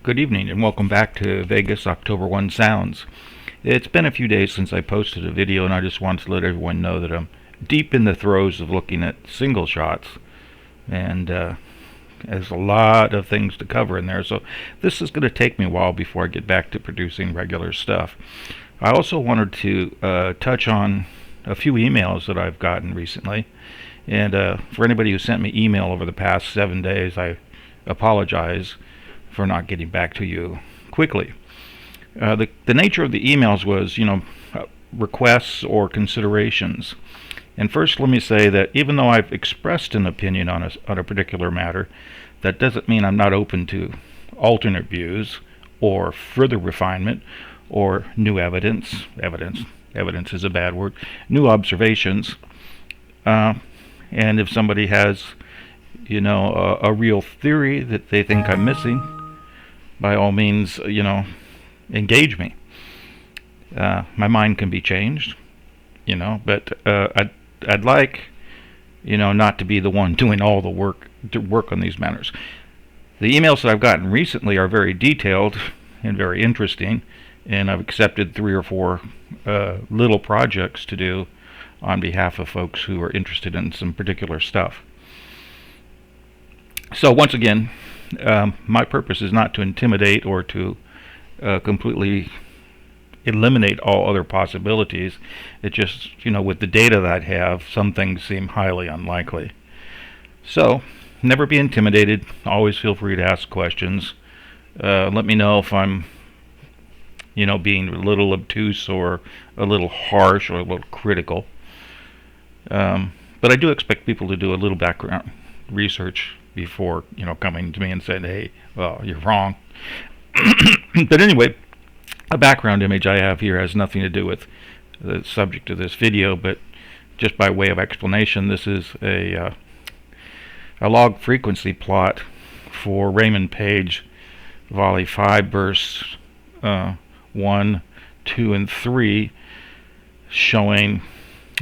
Good evening and welcome back to Vegas October 1 Sounds. It's been a few days since I posted a video, and I just wanted to let everyone know that I'm deep in the throes of looking at single shots, and there's a lot of things to cover in there, so this is going to take me a while before I get back to producing regular stuff. I also wanted to touch on a few emails that I've gotten recently, and for anybody who sent me email over the past 7 days, I apologize for not getting back to you quickly. The nature of the emails was, requests or considerations. And first, let me say that even though I've expressed an opinion on a particular matter, that doesn't mean I'm not open to alternate views or further refinement or new evidence. Evidence is a bad word. New observations. And if somebody has, a real theory that they think I'm missing, by all means, engage me. My mind can be changed, but I'd like, not to be the one doing all the work on these matters. The emails that I've gotten recently are very detailed and very interesting, and I've accepted 3 or 4 little projects to do on behalf of folks who are interested in some particular stuff. So once again, my purpose is not to intimidate or to completely eliminate all other possibilities. It just, with the data that I have, some things seem highly unlikely. So, never be intimidated. Always feel free to ask questions. Let me know if I'm, being a little obtuse or a little harsh or a little critical. But I do expect people to do a little background research before, coming to me and saying, hey, well, you're wrong. But anyway, a background image I have here has nothing to do with the subject of this video, but just by way of explanation, this is a log frequency plot for Raymond Page Volley 5 bursts 1, 2, and 3, showing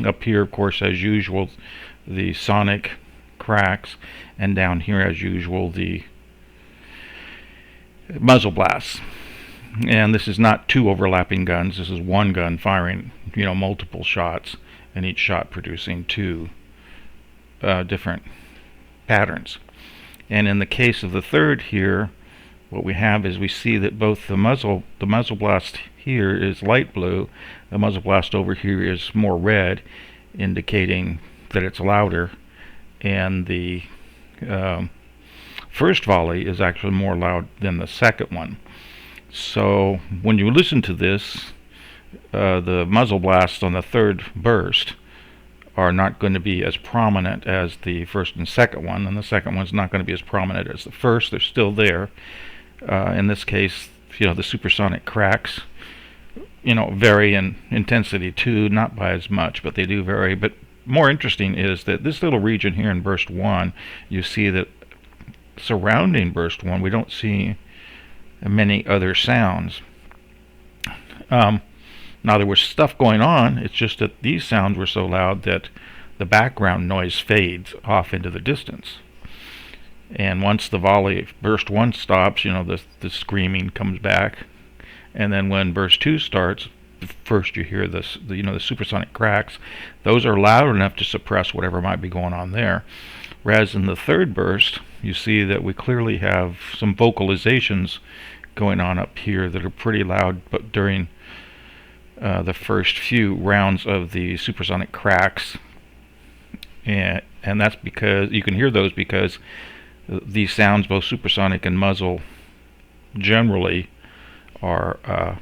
up here, of course, as usual, the sonic cracks, and down here, as usual, the muzzle blasts. And this is not 2 overlapping guns. This is 1 gun firing, multiple shots, and each shot producing 2 different patterns. And in the case of the third here, what we have is we see that both the muzzle blast here is light blue, the muzzle blast over here is more red, indicating that it's louder, and the first volley is actually more loud than the second one. So when you listen to this, the muzzle blasts on the third burst are not going to be as prominent as the first and second one, and the second one's not going to be as prominent as the first. They're still there. In this case, the supersonic cracks, vary in intensity too, not by as much, but they do vary. But more interesting is that this little region here in burst 1, you see that surrounding burst 1, we don't see many other sounds. Now there was stuff going on, it's just that these sounds were so loud that the background noise fades off into the distance. And once the volley burst 1 stops, the screaming comes back, and then when burst 2 starts, first you hear the supersonic cracks. Those are loud enough to suppress whatever might be going on there. Whereas in the third burst, you see that we clearly have some vocalizations going on up here that are pretty loud, but during the first few rounds of the supersonic cracks, and that's because you can hear those because these sounds, both supersonic and muzzle, generally are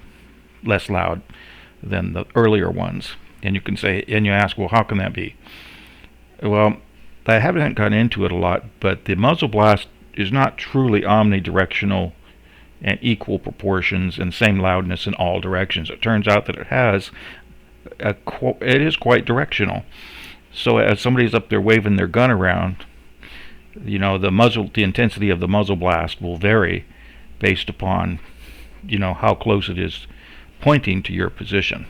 less loud than the earlier ones. And you can say, and you ask, well, how can that be? Well, I haven't gotten into it a lot, but the muzzle blast is not truly omnidirectional and equal proportions and same loudness in all directions. It turns out that it is quite directional. So as somebody's up there waving their gun around, the intensity of the muzzle blast will vary based upon, how close it is pointing to your position.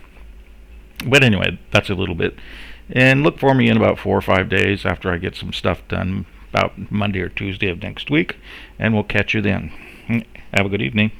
But anyway, that's a little bit. And look for me in about 4 or 5 days after I get some stuff done, about Monday or Tuesday of next week, and we'll catch you then. Have a good evening.